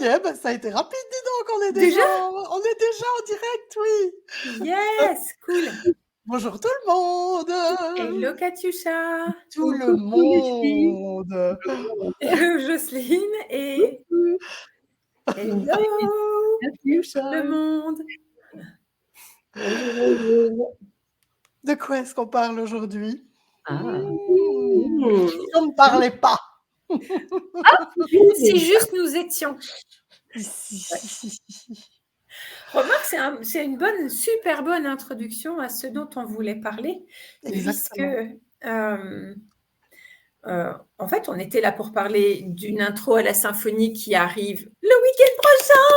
y est, ben, ça a été rapide, dis donc, on est Déjà en direct, oui. Yes, cool. Bonjour tout le monde. Hello Katiusha. Tout le monde. Hello Jocelyne et hello le monde. De quoi est-ce qu'on parle aujourd'hui? Ah. Si on ne parlait pas. Si juste nous étions. Ici. Remarque, c'est une super bonne introduction à ce dont on voulait parler, Exactement. puisque en fait, on était là pour parler d'une intro à la symphonie qui arrive le week-end prochain.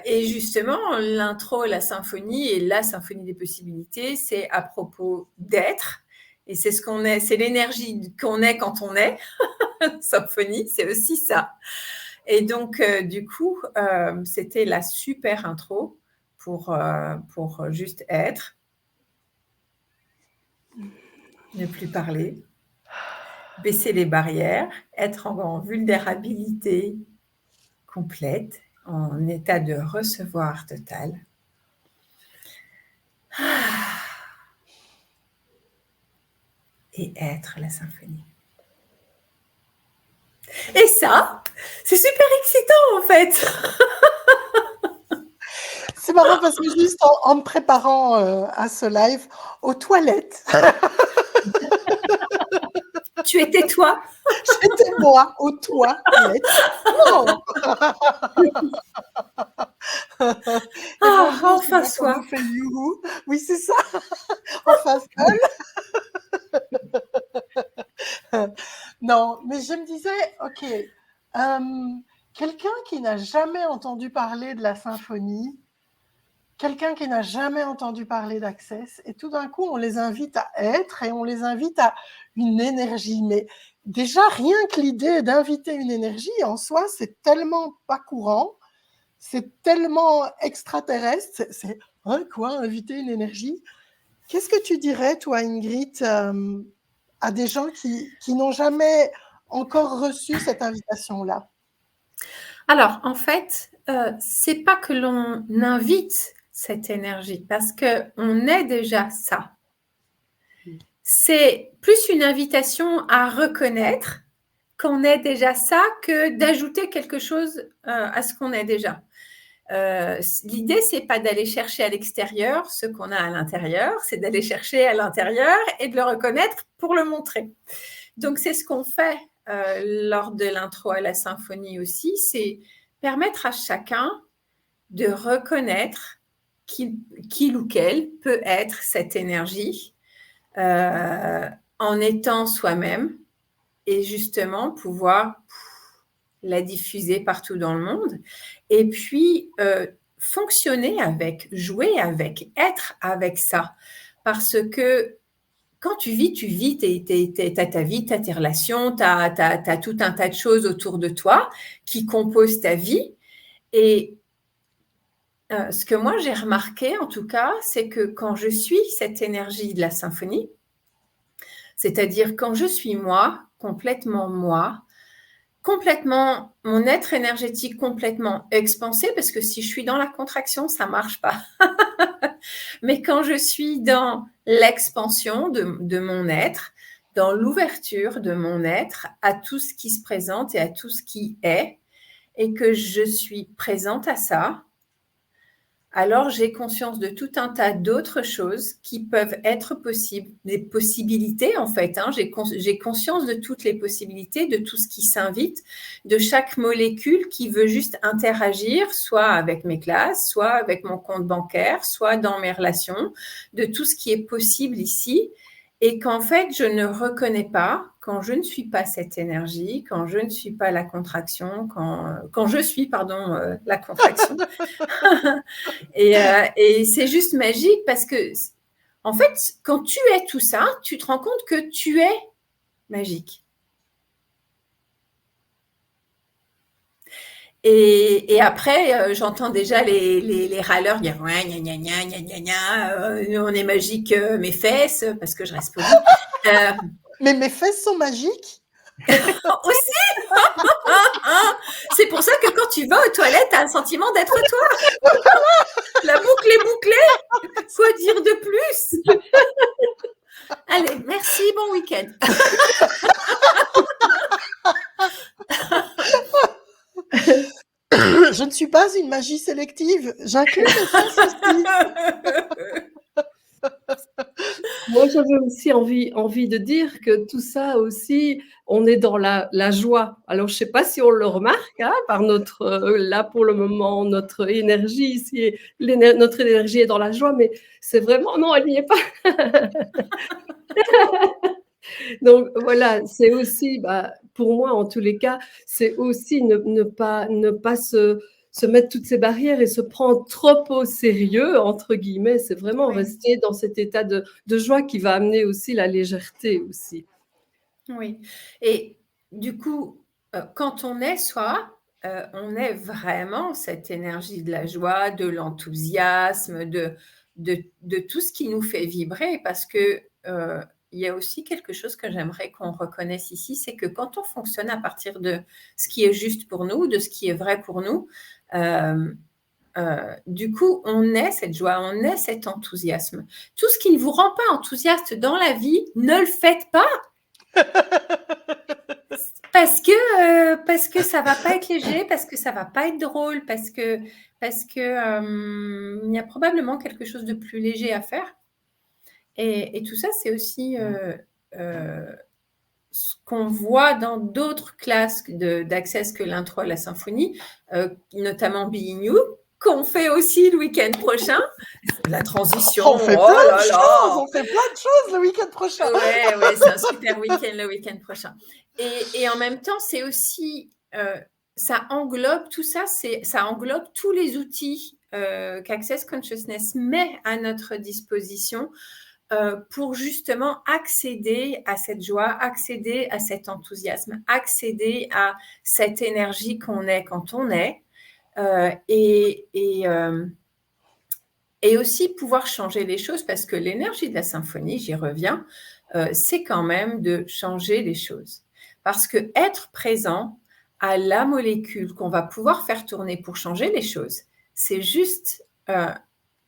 Et justement, l'intro à la symphonie et la symphonie des possibilités, c'est à propos d'être. Et c'est ce qu'on est, c'est l'énergie qu'on est quand on est. Symphonie, c'est aussi ça. Et donc, du coup, c'était la super intro pour juste être, ne plus parler, baisser les barrières, être en vulnérabilité complète, en état de recevoir total. Et être la symphonie. Et ça, c'est super excitant en fait. C'est marrant parce que juste en me préparant à ce live, aux toilettes, Tu étais toi. j'étais moi aux toilettes. Wow. Et bonjour, c'est Enfin moi qu'on soi. vous fait youhou. Oui, c'est ça. Enfin seul. Non, mais je me disais, ok, quelqu'un qui n'a jamais entendu parler de la symphonie, quelqu'un qui n'a jamais entendu parler d'Access, et tout d'un coup, on les invite à être et on les invite à une énergie. Mais déjà, rien que l'idée d'inviter une énergie, en soi, c'est tellement pas courant, c'est tellement extraterrestre. C'est hein, quoi, inviter une énergie? Qu'est-ce que tu dirais, toi, Ingrid, à des gens qui n'ont jamais encore reçu cette invitation-là? Alors, en fait, c'est pas que l'on invite cette énergie, parce qu'on est déjà ça. C'est plus une invitation à reconnaître qu'on est déjà ça que d'ajouter quelque chose à ce qu'on est déjà. L'idée, c'est pas d'aller chercher à l'extérieur ce qu'on a à l'intérieur, c'est d'aller chercher à l'intérieur et de le reconnaître pour le montrer. Donc, c'est ce qu'on fait lors de l'intro à la symphonie aussi, c'est permettre à chacun de reconnaître qu'il ou qu'elle peut être cette énergie en étant soi-même et justement pouvoir la diffuser partout dans le monde et puis fonctionner avec, jouer avec, être avec ça. Parce que quand tu vis, t'as ta vie, t'as tes relations, t'as tout un tas de choses autour de toi qui composent ta vie. Et ce que moi j'ai remarqué en tout cas, c'est que quand je suis cette énergie de la symphonie, c'est-à-dire quand je suis moi, complètement mon être énergétique complètement expansé, parce que si je suis dans la contraction, ça ne marche pas. Mais quand je suis dans l'expansion de mon être, dans l'ouverture de mon être à tout ce qui se présente et à tout ce qui est, et que je suis présente à ça, alors j'ai conscience de tout un tas d'autres choses qui peuvent être possibles, des possibilités en fait. J'ai conscience de toutes les possibilités, de tout ce qui s'invite, de chaque molécule qui veut juste interagir, soit avec mes classes, soit avec mon compte bancaire, soit dans mes relations, de tout ce qui est possible ici. Et qu'en fait, je ne reconnais pas quand je ne suis pas cette énergie, quand je ne suis pas la contraction, quand je suis, pardon, la contraction. Et c'est juste magique parce que, en fait, quand tu es tout ça, tu te rends compte que tu es magique. Et après, j'entends déjà les râleurs dire ouais, gna gna gna gna gna gna, on est magique, mes fesses, parce que je reste polie. Mais mes fesses sont magiques. Aussi. tu vas aux toilettes, tu as un sentiment d'être toi. La boucle est bouclée. Quoi dire de plus? Allez, merci, bon week-end. Je ne suis pas une magie sélective, j'inclus les sens aussi. Moi, j'avais aussi envie de dire que tout ça aussi, on est dans la joie. Alors, je ne sais pas si on le remarque, hein, par là pour le moment, notre énergie ici, notre énergie est dans la joie, mais c'est vraiment, non, elle n'y est pas. Donc, voilà, c'est aussi, pour moi, en tous les cas, c'est aussi ne pas se mettre toutes ces barrières et se prendre trop au sérieux, entre guillemets. C'est vraiment rester dans cet état de joie qui va amener aussi la légèreté aussi. Oui. Et du coup, quand on est soi, on est vraiment cette énergie de la joie, de l'enthousiasme, de tout ce qui nous fait vibrer, parce que il y a aussi quelque chose que j'aimerais qu'on reconnaisse ici, c'est que quand on fonctionne à partir de ce qui est juste pour nous, de ce qui est vrai pour nous, du coup, on est cette joie, on est cet enthousiasme. Tout ce qui ne vous rend pas enthousiaste dans la vie, ne le faites pas. Parce que ça va pas être léger, parce que ça va pas être drôle, parce que il y a probablement quelque chose de plus léger à faire. Et tout ça, c'est aussi ce qu'on voit dans d'autres classes d'Access que l'intro à la symphonie, notamment Being You, qu'on fait aussi le week-end prochain. La transition. On fait plein de choses, on fait plein de choses le week-end prochain. Ouais, c'est un super week-end le week-end prochain. Et en même temps, c'est aussi, ça englobe tout ça, ça englobe tous les outils qu'Access Consciousness met à notre disposition pour justement accéder à cette joie, accéder à cet enthousiasme, accéder à cette énergie qu'on est quand on est, et aussi pouvoir changer les choses, parce que l'énergie de la symphonie, j'y reviens, c'est quand même de changer les choses. Parce que être présent à la molécule qu'on va pouvoir faire tourner pour changer les choses, c'est juste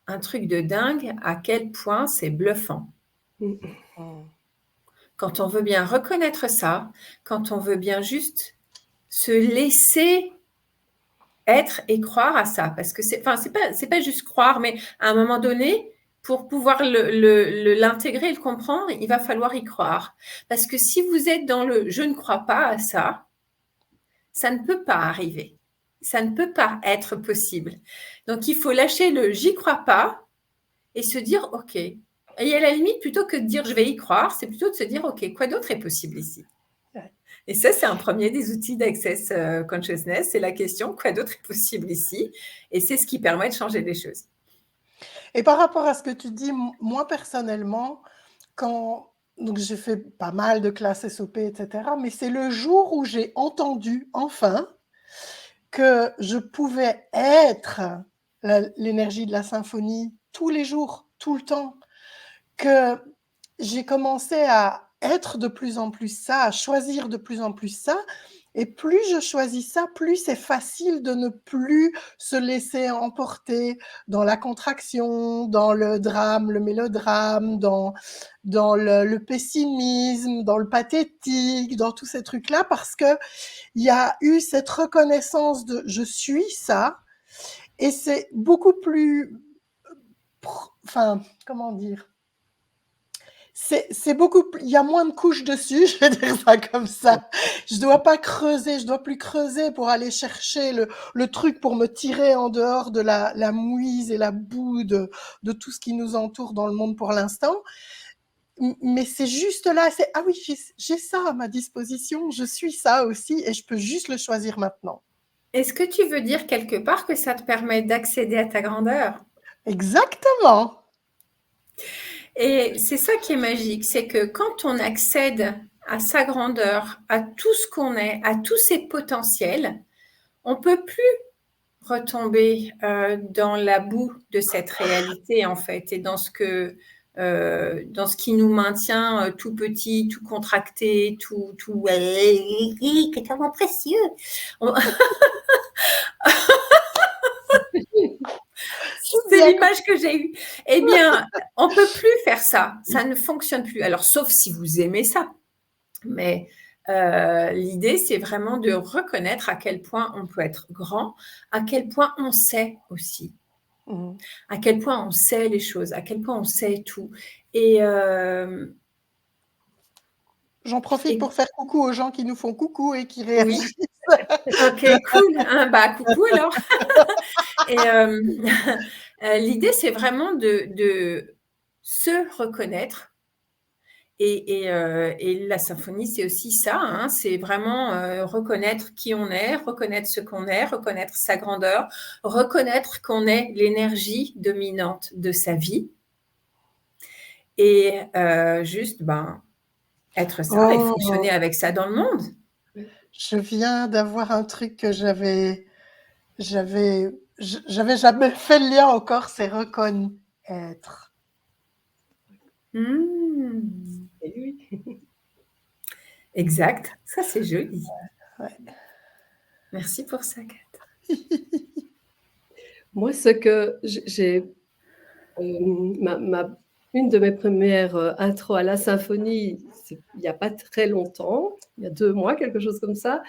un truc de dingue à quel point c'est bluffant. Quand on veut bien reconnaître ça, quand on veut bien juste se laisser être et croire à ça, parce que c'est pas juste croire, mais à un moment donné, pour pouvoir l'intégrer et le comprendre, il va falloir y croire. Parce que si vous êtes dans le « je ne crois pas à ça », ça ne peut pas arriver. Ça ne peut pas être possible. Donc, il faut lâcher le « j'y crois pas » et se dire « ok ». Et à la limite, plutôt que de dire « je vais y croire », c'est plutôt de se dire « ok, quoi d'autre est possible ici ?» Et ça, c'est un premier des outils d'Access Consciousness. C'est la question « quoi d'autre est possible ici ?» Et c'est ce qui permet de changer les choses. Et par rapport à ce que tu dis, moi personnellement, donc j'ai fait pas mal de classes SOP, etc. Mais c'est le jour où j'ai entendu enfin que je pouvais être l'énergie de la symphonie tous les jours, tout le temps, que j'ai commencé à être de plus en plus ça, à choisir de plus en plus ça. Et plus je choisis ça, plus c'est facile de ne plus se laisser emporter dans la contraction, dans le drame, le mélodrame, dans le pessimisme, dans le pathétique, dans tous ces trucs-là, parce qu'il y a eu cette reconnaissance de « je suis ça », et c'est beaucoup plus... Enfin, comment dire ? C'est beaucoup plus, il y a moins de couches dessus, je vais dire ça comme ça. Je dois pas creuser, je dois plus creuser pour aller chercher le truc pour me tirer en dehors de la mouise et la boue de tout ce qui nous entoure dans le monde pour l'instant. Mais c'est juste là, c'est ah oui, j'ai ça à ma disposition, je suis ça aussi et je peux juste le choisir maintenant. Est-ce que tu veux dire quelque part que ça te permet d'accéder à ta grandeur ? Exactement. Et c'est ça qui est magique, c'est que quand on accède à sa grandeur, à tout ce qu'on est, à tous ses potentiels, on ne peut plus retomber dans la boue de cette réalité, en fait, et dans ce qui nous maintient tout petit, tout contracté, tout tellement précieux. C'est l'image que j'ai eue. Eh bien, on ne peut plus faire ça. Ça ne fonctionne plus. Alors, sauf si vous aimez ça. Mais l'idée, c'est vraiment de reconnaître à quel point on peut être grand, à quel point on sait aussi, à quel point on sait les choses, à quel point on sait tout. Et j'en profite pour faire coucou aux gens qui nous font coucou et qui réagissent. Ok, cool. Coucou alors. Et l'idée, c'est vraiment de se reconnaître. Et la symphonie, c'est aussi ça, hein, c'est vraiment reconnaître qui on est, reconnaître ce qu'on est, reconnaître sa grandeur, reconnaître qu'on est l'énergie dominante de sa vie et juste être ça et fonctionner avec ça dans le monde. Je viens d'avoir un truc que j'avais jamais fait le lien encore, c'est reconnaître. Et oui. Exact, ça c'est joli. Ouais. Merci pour ça, Kat. Moi, ce que j'ai, une de mes premières intros à la symphonie, il n'y a pas très longtemps, il y a 2 mois, quelque chose comme ça,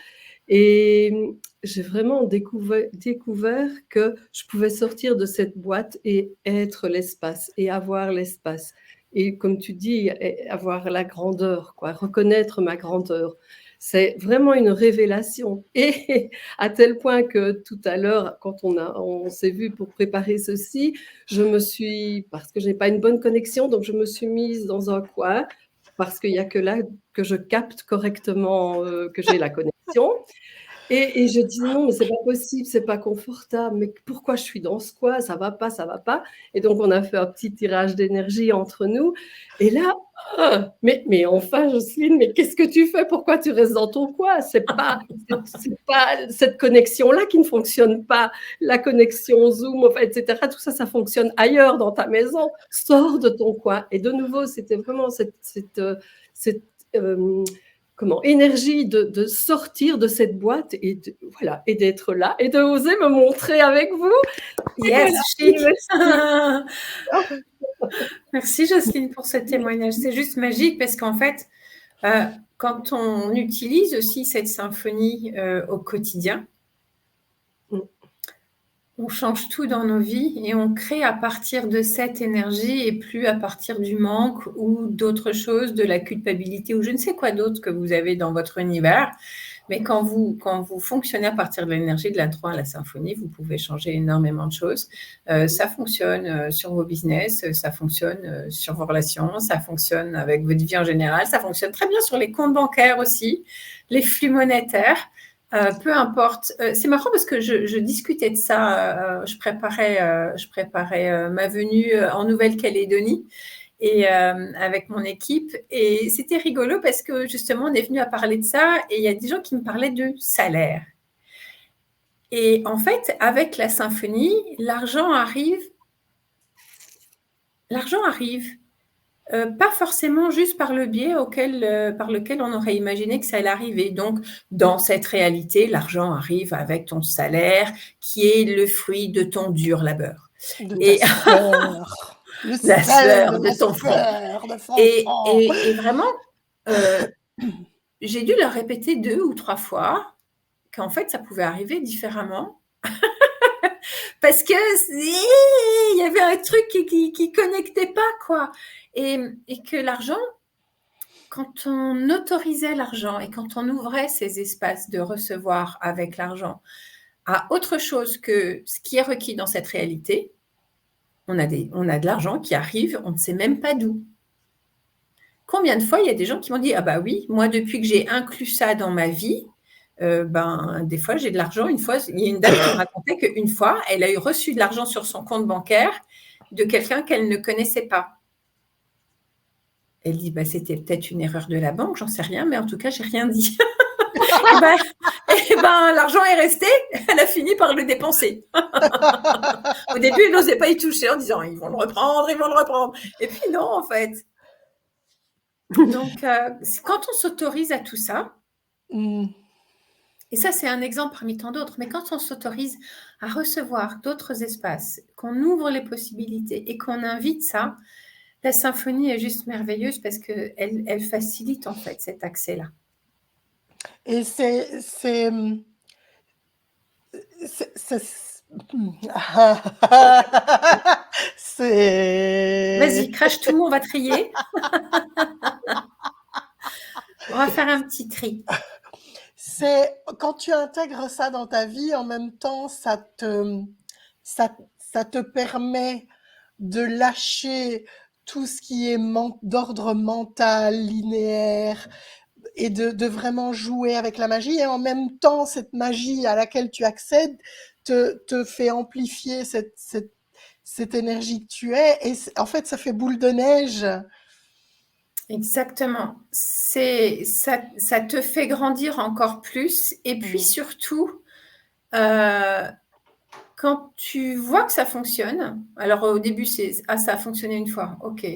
et j'ai vraiment découvert que je pouvais sortir de cette boîte et être l'espace, et avoir l'espace. Et comme tu dis, avoir la grandeur, quoi, reconnaître ma grandeur. C'est vraiment une révélation. Et à tel point que tout à l'heure, quand on s'est vu pour préparer ceci, parce que je n'ai pas une bonne connexion, donc je me suis mise dans un coin, parce qu'il n'y a que là que je capte correctement que j'ai la connexion. Et je dis non, mais c'est pas possible, c'est pas confortable, mais pourquoi je suis dans ce coin, ça va pas, ça va pas. Et donc on a fait un petit tirage d'énergie entre nous. Et là, mais enfin Jocelyne, mais qu'est-ce que tu fais? Pourquoi tu restes dans ton coin? C'est pas cette connexion-là qui ne fonctionne pas. La connexion Zoom, enfin, etc. Tout ça, ça fonctionne ailleurs dans ta maison. Sors de ton coin. Et de nouveau, c'était vraiment cette énergie de sortir de cette boîte et d'être là et de oser me montrer avec vous. Yes, voilà. Merci Jocelyne pour ce témoignage. C'est juste magique parce qu'en fait, quand on utilise aussi cette symphonie au quotidien, on change tout dans nos vies et on crée à partir de cette énergie et plus à partir du manque ou d'autres choses, de la culpabilité ou je ne sais quoi d'autre que vous avez dans votre univers. Mais quand vous fonctionnez à partir de l'énergie de l'intro à la symphonie, vous pouvez changer énormément de choses. Ça fonctionne sur vos business, ça fonctionne sur vos relations, ça fonctionne avec votre vie en général, ça fonctionne très bien sur les comptes bancaires aussi, les flux monétaires. Peu importe. C'est marrant parce que je discutais de ça. Je préparais ma venue en Nouvelle-Calédonie et avec mon équipe. Et c'était rigolo parce que justement, on est venu à parler de ça et il y a des gens qui me parlaient de salaire. Et en fait, avec la symphonie, l'argent arrive. Pas forcément juste par le biais par lequel on aurait imaginé que ça allait arriver. Donc, dans cette réalité, l'argent arrive avec ton salaire qui est le fruit de ton dur labeur. De ta sueur. La sueur de ton front. Et vraiment, j'ai dû leur répéter 2 ou 3 fois qu'en fait, ça pouvait arriver différemment. Parce que il y avait un truc qui connectait pas, quoi. Et que l'argent, quand on autorisait l'argent et quand on ouvrait ces espaces de recevoir avec l'argent à autre chose que ce qui est requis dans cette réalité, on a de l'argent qui arrive, on ne sait même pas d'où. Combien de fois il y a des gens qui m'ont dit « Ah bah oui, moi depuis que j'ai inclus ça dans ma vie, des fois j'ai de l'argent. » Une fois, il y a une dame qui me racontait qu'une fois, elle a reçu de l'argent sur son compte bancaire de quelqu'un qu'elle ne connaissait pas. Elle dit c'était peut-être une erreur de la banque, j'en sais rien, mais en tout cas, j'ai rien dit. L'argent est resté, elle a fini par le dépenser. Au début, elle n'osait pas y toucher en disant ils vont le reprendre. Et puis non, en fait. Donc, quand on s'autorise à tout ça, Et ça, c'est un exemple parmi tant d'autres. Mais quand on s'autorise à recevoir d'autres espaces, qu'on ouvre les possibilités et qu'on invite ça, la symphonie est juste merveilleuse parce qu'elle facilite en fait cet accès-là. Et c'est Vas-y, crache tout, on va trier. On va faire un petit tri. C'est quand tu intègres ça dans ta vie, en même temps, ça te permet de lâcher tout ce qui est d'ordre mental, linéaire, et de vraiment jouer avec la magie. Et en même temps, cette magie à laquelle tu accèdes te fait amplifier cette énergie que tu es. Et en fait, ça fait boule de neige. Exactement. Ça te fait grandir encore plus. Et puis surtout, quand tu vois que ça fonctionne, alors au début, ça a fonctionné une fois, ok,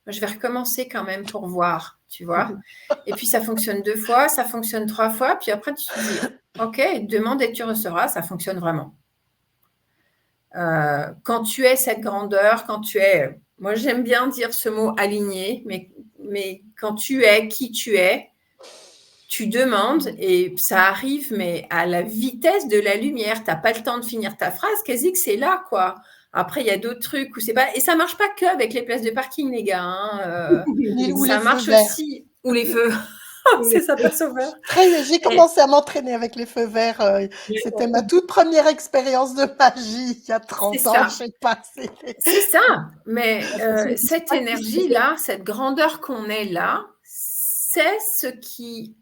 je vais recommencer quand même pour voir, tu vois. Et puis ça fonctionne 2 fois, ça fonctionne 3 fois, puis après tu te dis, ok, demande et tu recevras, ça fonctionne vraiment. Quand tu es cette grandeur, quand tu es, moi j'aime bien dire ce mot aligné, mais quand tu es qui tu es, tu demandes et ça arrive, mais à la vitesse de la lumière. Tu n'as pas le temps de finir ta phrase, quasi que c'est là, quoi. Après, il y a d'autres trucs où c'est pas. Et ça marche pas que avec les places de parking, les gars. Hein. Ou Ça les marche feux verts. aussi. Ou les feux. C'est ça, pas sauveur. J'ai commencé à m'entraîner avec les feux verts. C'était ma toute première expérience de magie il y a 30 ans. Je sais pas. C'est ça. Mais cette énergie-là, cette grandeur qu'on est là, c'est ce qui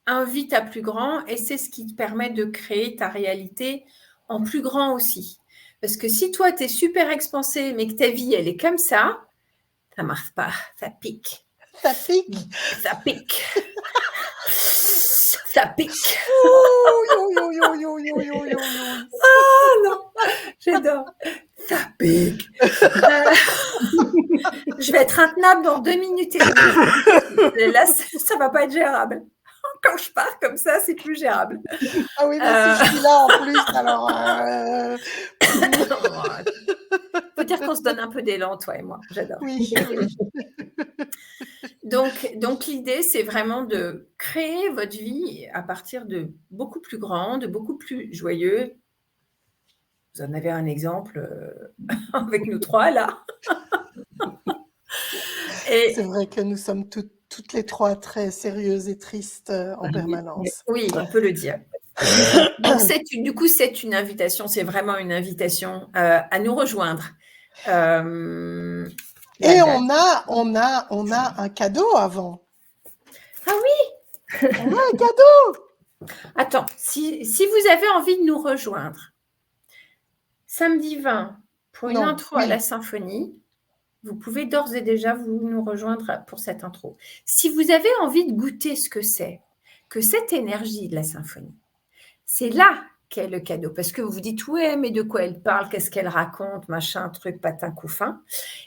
invite à plus grand et c'est ce qui te permet de créer ta réalité en plus grand aussi. Parce que si toi, tu es super expansé, mais que ta vie, elle est comme ça marche pas, ça pique. Ça pique. Ça pique. Ça pique. Ah non, j'adore. Ça pique. Je vais être intenable dans 2 minutes et demie. Là, ça va pas être gérable. Quand je pars comme ça, c'est plus gérable. Ah oui, mais si je suis là en plus, alors. Faut dire qu'on se donne un peu d'élan, toi et moi. J'adore. Oui. Donc l'idée, c'est vraiment de créer votre vie à partir de beaucoup plus grand, de beaucoup plus joyeux. Vous en avez un exemple avec nous 3 là. Et c'est vrai que nous sommes toutes les 3 très sérieuses et tristes en permanence. Oui, on peut le dire. Donc du coup, c'est une invitation, c'est vraiment une invitation à nous rejoindre. Et on a un cadeau avant. Ah oui, on a un cadeau. Attends, si vous avez envie de nous rejoindre, samedi 20, pour une intro à la symphonie, vous pouvez d'ores et déjà nous rejoindre pour cette intro. Si vous avez envie de goûter ce que c'est, que cette énergie de la symphonie, c'est là qu'est le cadeau. Parce que vous vous dites, ouais, mais de quoi elle parle, qu'est-ce qu'elle raconte, machin, truc, patin, couffin.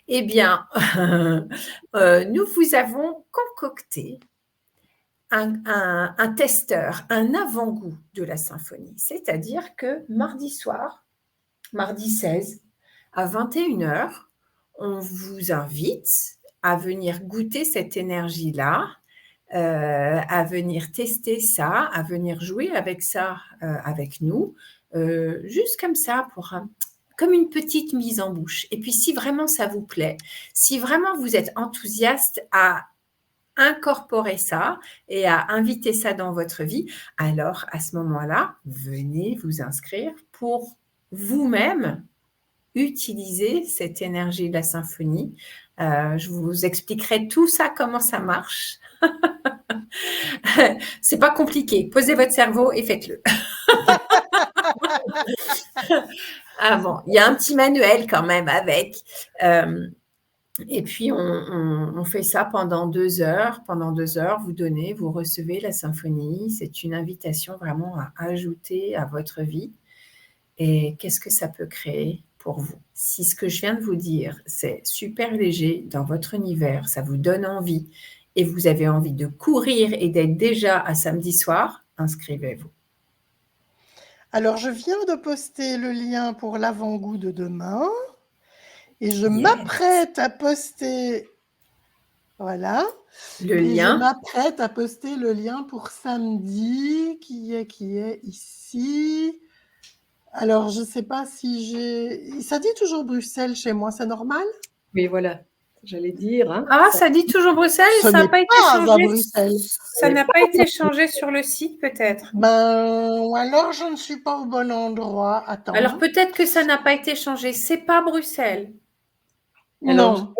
Eh bien, nous vous avons concocté un testeur, un avant-goût de la symphonie. C'est-à-dire que mardi soir, mardi 16, à 21h, on vous invite à venir goûter cette énergie-là, à venir tester ça, à venir jouer avec ça avec nous, juste comme ça, comme une petite mise en bouche. Et puis, si vraiment ça vous plaît, si vraiment vous êtes enthousiaste à incorporer ça et à inviter ça dans votre vie, alors à ce moment-là, venez vous inscrire pour vous-même utiliser cette énergie de la symphonie. Je vous expliquerai tout ça, comment ça marche. C'est pas compliqué. Posez votre cerveau et faites-le. Ah bon, il y a un petit manuel quand même avec. Et puis, on fait ça pendant 2 heures. Pendant 2 heures, vous recevez la symphonie. C'est une invitation vraiment à ajouter à votre vie. Et qu'est-ce que ça peut créer pour vous? Si ce que je viens de vous dire, c'est super léger dans votre univers, ça vous donne envie et vous avez envie de courir et d'être déjà à samedi soir, inscrivez-vous. Alors, je viens de poster le lien pour l'avant-goût de demain et je Yes. m'apprête à poster, voilà, Le et je lien. m'apprête à poster le lien pour samedi qui est ici. Alors, je ne sais pas si j'ai... Ça dit toujours Bruxelles chez moi, c'est normal? Oui, voilà, j'allais dire. Hein, Ah, ça dit toujours Bruxelles et Ce ça n'a n'est pas été pas à changé. Bruxelles. Ça n'a pas été changé sur le site, peut-être. Ben, ou alors je ne suis pas au bon endroit. Attends. Alors peut-être que ça n'a pas été changé. C'est pas Bruxelles. Alors, Non.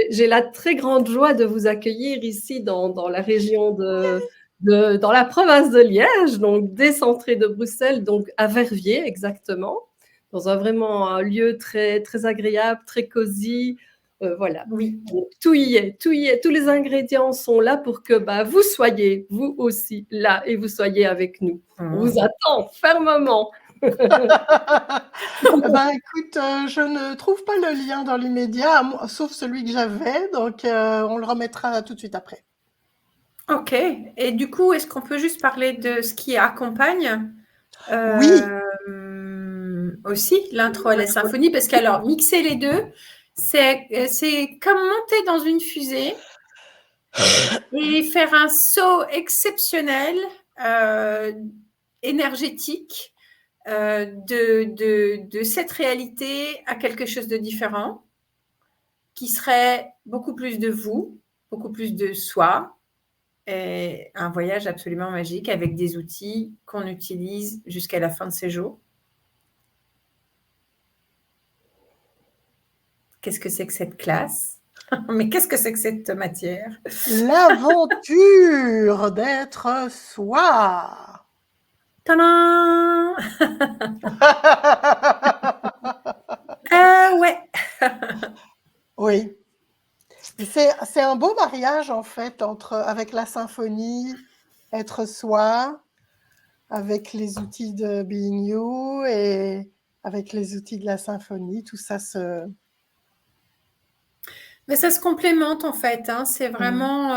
j'ai la très grande joie de vous accueillir ici dans la région dans la province de Liège, donc décentrée de Bruxelles, donc à Verviers exactement, dans vraiment un lieu très, très agréable, très cosy. Voilà. Oui. Donc, tout y est, tous les ingrédients sont là pour que vous soyez, vous aussi, là et vous soyez avec nous. On vous attend fermement. Ben écoute, je ne trouve pas le lien dans l'immédiat, sauf celui que j'avais, donc on le remettra tout de suite après. Ok. Et du coup, est-ce qu'on peut juste parler de ce qui accompagne Oui. Aussi l'intro à la symphonie? Parce qu'alors, mixer les deux, c'est comme monter dans une fusée et faire un saut exceptionnel, énergétique, de cette réalité à quelque chose de différent, qui serait beaucoup plus de vous, beaucoup plus de soi, et un voyage absolument magique avec des outils qu'on utilise jusqu'à la fin de ses jours. Qu'est-ce que c'est que cette classe? Mais qu'est-ce que c'est que cette matière? L'aventure d'être soi. Tadam! Ouais. Oui. C'est un beau mariage en fait avec la symphonie, être soi, avec les outils de Being You et avec les outils de la symphonie, tout ça se... Mais ça se complémente en fait. Hein. C'est vraiment,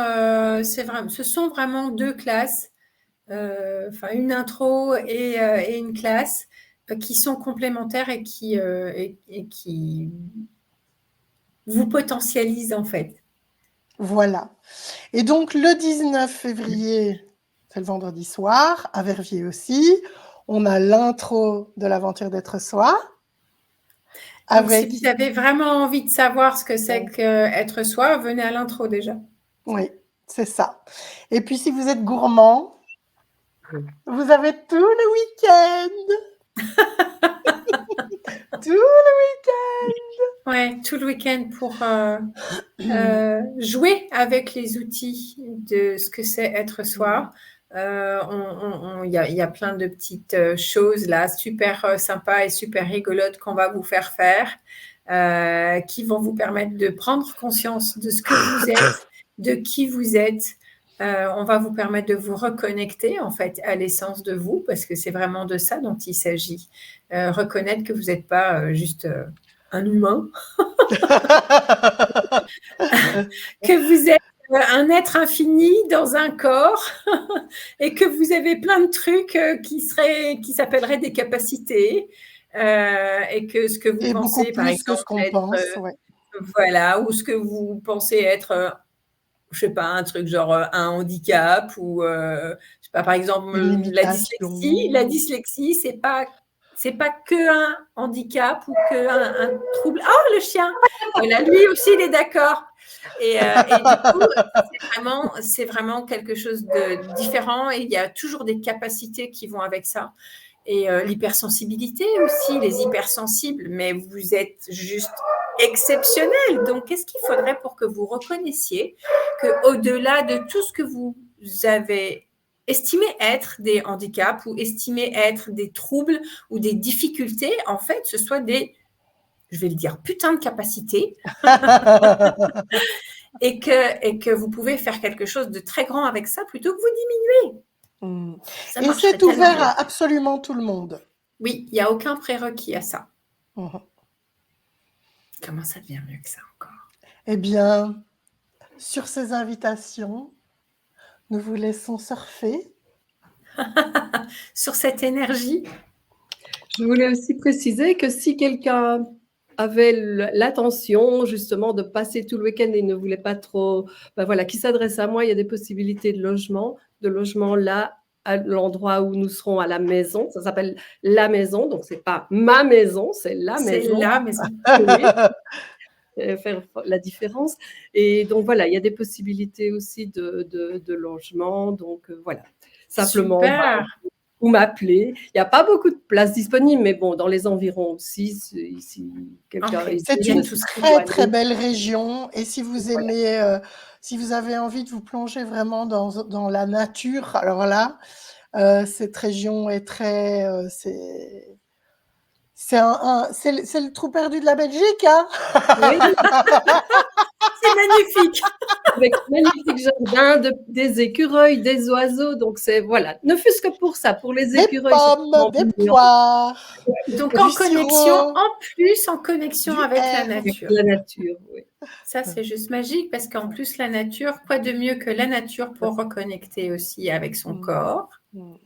ce sont vraiment deux classes, enfin une intro et une classe qui sont complémentaires et qui vous potentialisent en fait. Voilà. Et donc le 19 février, c'est le vendredi soir, à Verviers aussi, on a l'intro de l'aventure d'être soi. Donc si vous avez vraiment envie de savoir ce que c'est qu'être soi, venez à l'intro déjà. Oui, c'est ça. Et puis si vous êtes gourmand, vous avez tout le week-end. Tout le week-end. Ouais, tout le week-end pour jouer avec les outils de ce que c'est être soi. Il y a plein de petites choses là, super sympas et super rigolotes qu'on va vous faire qui vont vous permettre de prendre conscience de ce que vous êtes, de qui vous êtes. On va vous permettre de vous reconnecter en fait à l'essence de vous, parce que c'est vraiment de ça dont il s'agit. Reconnaître que vous n'êtes pas juste un humain, que vous êtes un être infini dans un corps et que vous avez plein de trucs qui s'appelleraient des capacités, et que ce que vous et pensez, beaucoup par plus que ce exemple, qu'on être, pense, ouais. voilà, ou ce que vous pensez être, je sais pas, un truc genre un handicap ou, je sais pas, par exemple, Une la limitation. dyslexie. La dyslexie, c'est pas que un handicap ou que un trouble. Oh, le chien! Voilà, lui aussi, il est d'accord. Et du coup, c'est vraiment quelque chose de différent et il y a toujours des capacités qui vont avec ça. Et l'hypersensibilité aussi, les hypersensibles, mais vous êtes juste exceptionnel. Donc, qu'est-ce qu'il faudrait pour que vous reconnaissiez qu'au-delà de tout ce que vous avez estimé être des handicaps ou estimé être des troubles ou des difficultés, en fait, ce soit des, je vais le dire, putain de capacités et que vous pouvez faire quelque chose de très grand avec ça plutôt que vous diminuer. Ça Et marcherait c'est tellement ouvert bien. à absolument tout le monde. Oui, il n'y a aucun prérequis à ça. Comment ça devient mieux que ça encore? Eh bien, sur ces invitations, nous vous laissons surfer. Sur cette énergie. Je voulais aussi préciser que si quelqu'un avait l'intention justement de passer tout le week-end et ne voulait pas trop, ben voilà, qui s'adresse à moi, il y a des possibilités de logement là à l'endroit où nous serons à la maison. Ça s'appelle la maison, donc c'est pas ma maison, c'est la C'est maison. la maison. Oui, faire la différence. Et donc voilà, il y a des possibilités aussi de logement. Donc voilà, simplement, Super. ou m'appeler. Il n'y a pas beaucoup de places disponibles, mais bon, dans les environs aussi, si quelqu'un Ok. C'est Viennent une tous très très belle région et si vous Voilà. aimez, si vous avez envie de vous plonger vraiment dans la nature, alors là, cette région est très, c'est le trou perdu de la Belgique, hein. Oui, C'est magnifique. avec magnifique jardin, des écureuils, des oiseaux. Donc c'est voilà, ne fût-ce que pour ça, pour les Des écureuils, c'est pommes, vraiment des mignon. poires, Donc du en connexion, sirop, en plus en connexion du avec la herbe. Avec nature. la nature, oui. Ça, c'est juste magique parce qu'en plus, la nature, quoi de mieux que la nature pour reconnecter aussi avec son corps. Bon,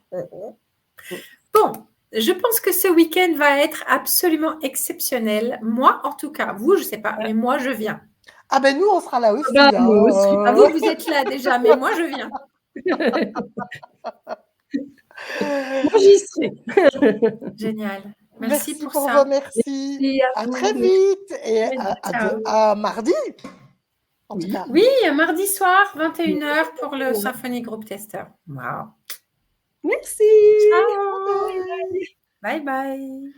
je pense que ce week-end va être absolument exceptionnel. Moi, en tout cas, vous, je ne sais pas, mais moi, je viens. Ah ben nous, on sera là aussi. Bah, Hein. nous aussi. Ah, vous êtes là déjà, mais moi, je viens. Moi, j'y serai. Génial. Merci Merci pour pour ça. vos merci. Merci à À vous. très vite et Ciao. à mardi, en tout Oui. cas. Oui, mardi soir, 21h pour le Symphony Group Tester. Wow. Merci. Ciao. Bye. Bye bye.